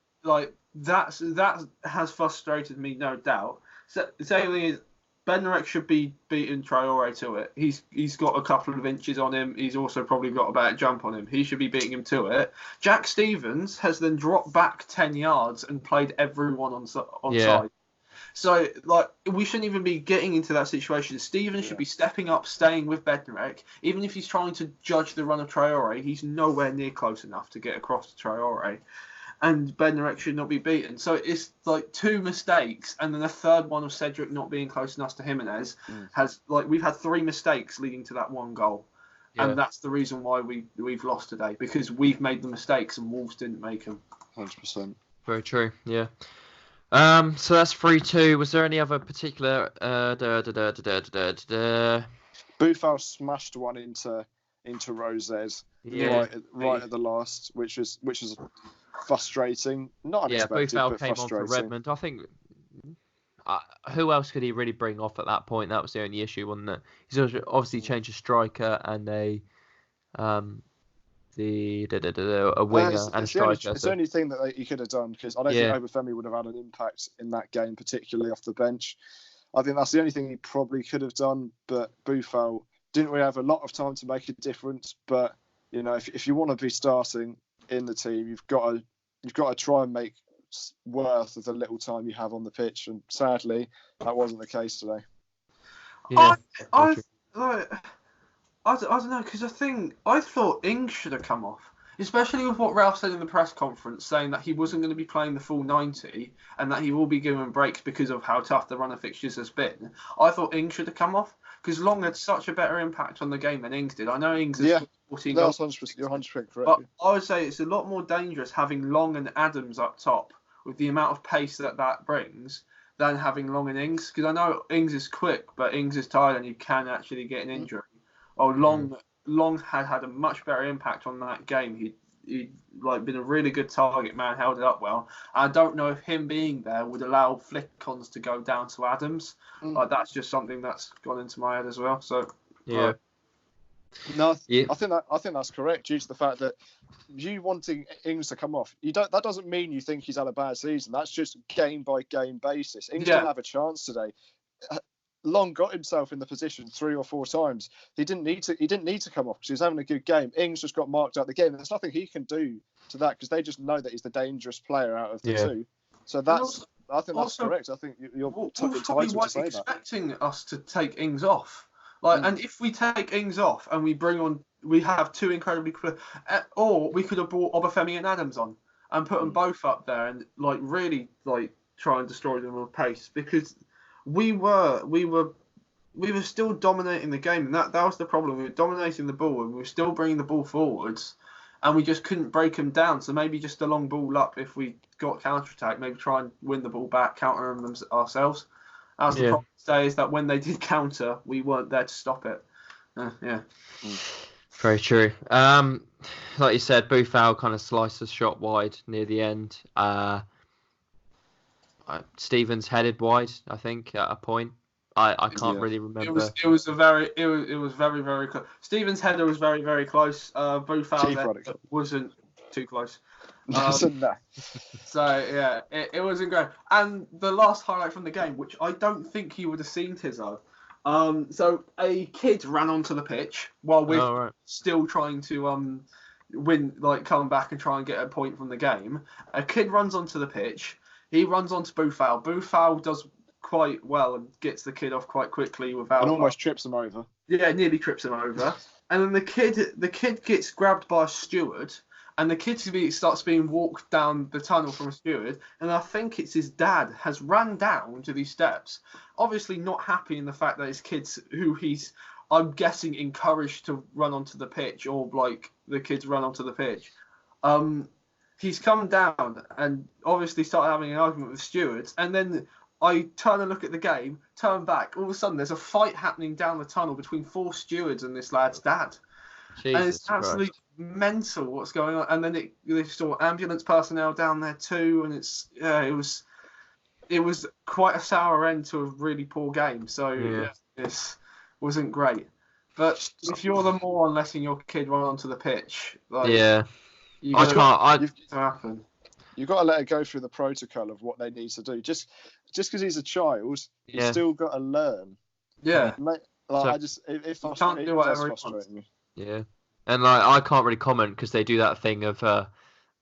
that has frustrated me, no doubt. So the thing is, Bednarek should be beating Traore to it. He's got a couple of inches on him. He's also probably got a better jump on him. He should be beating him to it. Jack Stevens has then dropped back 10 yards and played everyone on side. So we shouldn't even be getting into that situation. Stevens should be stepping up, staying with Bednarek. Even if he's trying to judge the run of Traore, he's nowhere near close enough to get across to Traore. And Bednarek should not be beaten. So it's 2 mistakes, and then a third one of Cedric not being close enough to Jimenez we've had 3 mistakes leading to that 1 goal, and that's the reason why we've lost today, because we've made the mistakes and Wolves didn't make them. 100%. Very true. Yeah. So that's 3-2. Was there any other particular? Boufal smashed one into Rosez right at the last, which is frustrating. Not unexpected, but came frustrating. On for Redmond. I think who else could he really bring off at that point? That was the only issue, wasn't it? He's obviously changed a striker and a winger and a striker. It's the only thing that he could have done, because I don't think Obafemi would have had an impact in that game, particularly off the bench. I think that's the only thing he probably could have done. But Boufal didn't really have a lot of time to make a difference. But if you want to be starting in the team, you've got to try and make worth of the little time you have on the pitch, and sadly that wasn't the case today. I don't know, because I thought Ings should have come off, especially with what Ralph said in the press conference, saying that he wasn't going to be playing the full 90 and that he will be given breaks because of how tough the run of fixtures has been. I thought Ings should have come off, because Long had such a better impact on the game than Ings did. I know Ings has 14 goals. You're 100% correct. But I would say it's a lot more dangerous having Long and Adams up top with the amount of pace that brings than having Long and Ings. Because I know Ings is quick, but Ings is tired and you can actually get an injury. Long had a much better impact on that game. He'd been a really good target man, held it up well. I don't know if him being there would allow flick-ons to go down to Adams. That's just something that's gone into my head as well. So yeah. I think that's correct, due to the fact that you wanting Ings to come off, that doesn't mean you think he's had a bad season. That's just game by game basis. Ings didn't have a chance today. Long got himself in the position 3 or 4 times. He didn't need to come off because he was having a good game. Ings just got marked out the game. There's nothing he can do to that, because they just know that he's the dangerous player out of the 2. So I think that's correct. I think you're entitled to say that. Expecting us to take Ings off. And if we take Ings off and we have 2 incredibly quick, or we could have brought Obafemi and Adams on and put them both up there and really try and destroy them with pace, because we were we were still dominating the game, and that was the problem. We were dominating the ball, and we were still bringing the ball forwards, and we just couldn't break them down. So maybe just a long ball up if we got counter attack, maybe try and win the ball back, counter them ourselves. That was the problem today, is that when they did counter, we weren't there to stop it. Yeah. Very true. Like you said, Boufal kind of sliced the shot wide near the end. Stevens headed wide, I think, at a point. I can't really remember. It was very very close. Stevens' header was very very close. Boufal's wasn't too close. So yeah, it wasn't great. And the last highlight from the game, which I don't think you would have seen, Tizzo. So a kid ran onto the pitch while we're still trying to win, like come back and try and get a point from the game. A kid runs onto the pitch. He runs onto Boufal. Boufal does quite well and gets the kid off quite quickly without. And almost trips him over. Yeah, nearly trips him over. And then the kid gets grabbed by a steward, and the kid starts being walked down the tunnel from a steward. And I think it's his dad has ran down to these steps, obviously not happy in the fact that his kids, who he's, I'm guessing, encouraged to run onto the pitch, or like the kids run onto the pitch. He's come down and obviously started having an argument with the stewards, and then I turn and look at the game, turn back. All of a sudden, there's a fight happening down the tunnel between 4 stewards and this lad's dad. Jesus and it's absolutely mental what's going on. And then they saw ambulance personnel down there too, and it was quite a sour end to a really poor game. So this wasn't great. But if you're the moron letting your kid run onto the pitch, you've got to let it go through the protocol of what they need to do. Just because he's a child, he's still got to learn. Yeah. It can't do whatever he wants. Yeah. And I can't really comment because they do that thing of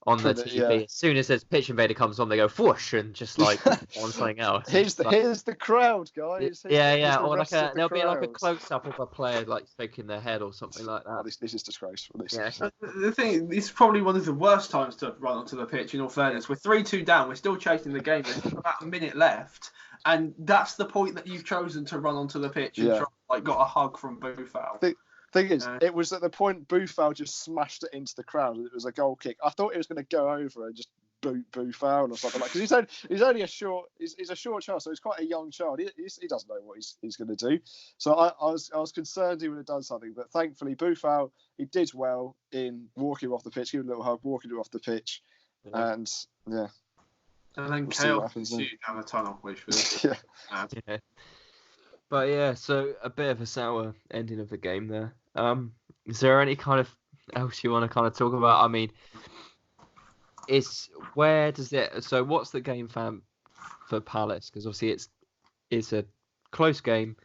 on the TV. Yeah. As soon as this pitch invader comes on, they go whoosh and just like on something else. Here's the crowd, guys. Or there'll be like a close up of a player like shaking their head or something like that. Oh, this is disgraceful. The thing, this is probably one of the worst times to run onto the pitch. In all fairness, we're 3-2 down. We're still chasing the game. There's about a minute left, and that's the point that you've chosen to run onto the pitch and got a hug from Boufal. Thing is, it was at the point Boufal just smashed it into the crowd. It was a goal kick. I thought he was going to go over and just boot Boufal or something like. Because he's only a short child, so he's quite a young child. He doesn't know what he's going to do. So I was concerned he would have done something, but thankfully Boufal, he did well in walking off the pitch, give him a little hug, walking him off the pitch, and And then chaos ensued down the tunnel, which was yeah. But so a bit of a sour ending of the game there. Is there any kind of else you want to kind of talk about? I mean, so what's the game plan for Palace? Because obviously it's a close game.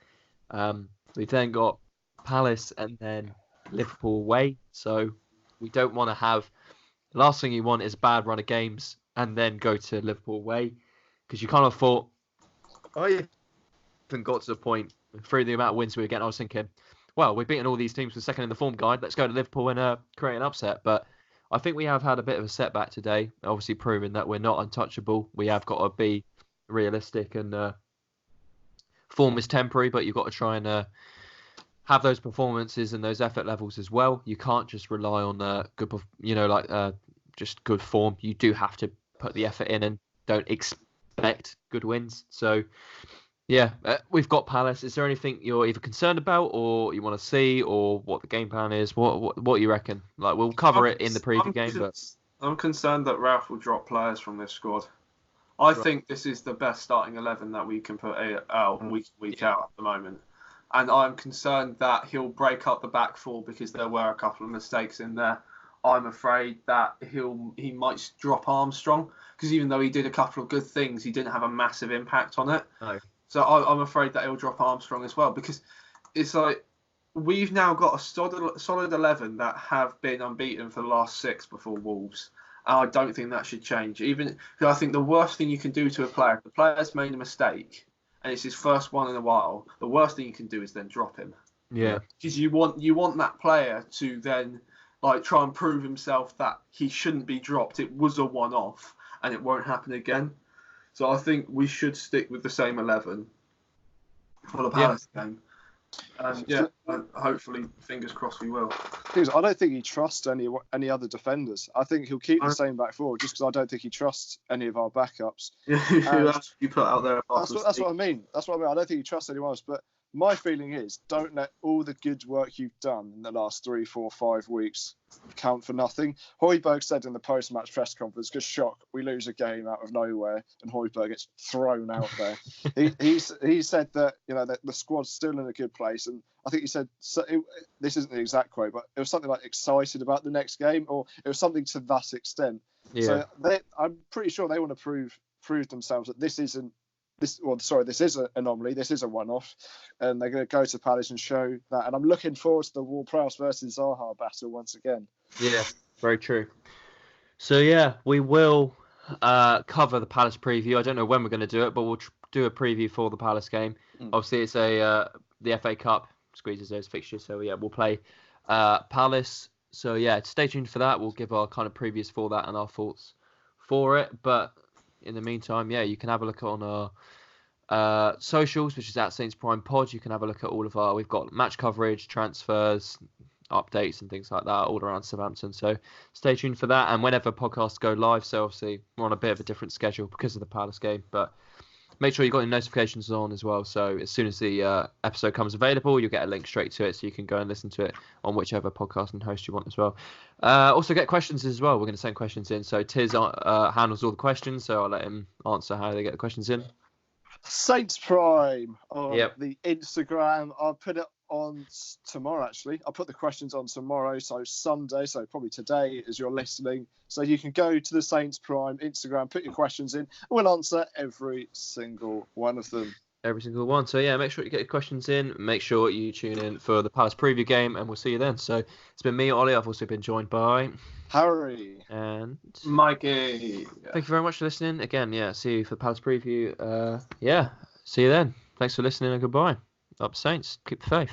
We've then got Palace and then Liverpool away. So we don't want to have, the last thing you want is a bad run of games and then go to Liverpool away. Because you kind of thought, even got to the point through the amount of wins we were getting, I was thinking, well, we've beaten all these teams for second in the form guide. Let's go to Liverpool and create an upset. But I think we have had a bit of a setback today, obviously proving that we're not untouchable. We have got to be realistic, and form is temporary, but you've got to try and have those performances and those effort levels as well. You can't just rely on just good form. You do have to put the effort in and don't expect good wins. So we've got Palace. Is there anything you're either concerned about or you want to see, or what the game plan is? What you reckon? Like, we'll cover it in the preview game, but I'm concerned that Ralph will drop players from this squad. I think this is the best starting 11 that we can put out week out at the moment, and I'm concerned that he'll break up the back four because there were a couple of mistakes in there. I'm afraid that he might drop Armstrong because even though he did a couple of good things, he didn't have a massive impact on it. No. So I'm afraid that he'll drop Armstrong as well, because it's like we've now got a solid 11 that have been unbeaten for the last 6 before Wolves. And I don't think that should change. Even because I think the worst thing you can do to a player, if the player's made a mistake and it's his first one in a while, the worst thing you can do is then drop him. Yeah. Because you want that player to then try and prove himself that he shouldn't be dropped. It was a one-off and it won't happen again. So I think we should stick with the same 11 for the Palace game. And hopefully, fingers crossed, we will. I don't think he trusts any other defenders. I think he'll keep the same back forward just because I don't think he trusts any of our backups. Who else you put out there? That's what I mean. I don't think he trusts anyone else. But my feeling is, don't let all the good work you've done in the last 3, 4, 5 weeks count for nothing. Højbjerg said in the post-match press conference, "Good shock, we lose a game out of nowhere," and Højbjerg gets thrown out there. he said that that the squad's still in a good place, and I think he said this isn't the exact quote, but it was something like excited about the next game, or it was something to that extent. Yeah. So I'm pretty sure they want to prove themselves that this is an anomaly. This is a one-off, and they're going to go to Palace and show that. And I'm looking forward to the Ward-Prowse versus Zaha battle once again. Yeah, very true. So yeah, we will cover the Palace preview. I don't know when we're going to do it, but we'll do a preview for the Palace game. Obviously, it's the FA Cup squeezes those fixtures. So yeah, we'll play Palace. So yeah, stay tuned for that. We'll give our kind of previews for that and our thoughts for it. But in the meantime, yeah, you can have a look on our socials, which is at Saints Prime Pod. You can have a look at all of we've got match coverage, transfers, updates and things like that all around Southampton. So stay tuned for that. And whenever podcasts go live, so obviously we're on a bit of a different schedule because of the Palace game, but make sure you've got your notifications on as well. So as soon as the episode comes available, you'll get a link straight to it, so you can go and listen to it on whichever podcast and host you want as well. Also get questions as well. We're going to send questions in. So Tiz handles all the questions, so I'll let him answer how they get the questions in. Saints Prime on the Instagram. I'll put it on tomorrow, actually. I'll put the questions on tomorrow, so Sunday, so probably today as you're listening. So you can go to the Saints Prime Instagram, put your questions in, and we'll answer every single one of them. Every single one. So yeah, make sure you get your questions in. Make sure you tune in for the Palace preview game, and we'll see you then. So it's been me, Ollie. I've also been joined by Harry and Mikey. Thank you very much for listening. Again, yeah, see you for the Palace preview. See you then. Thanks for listening and goodbye. Up Saints. Keep the faith.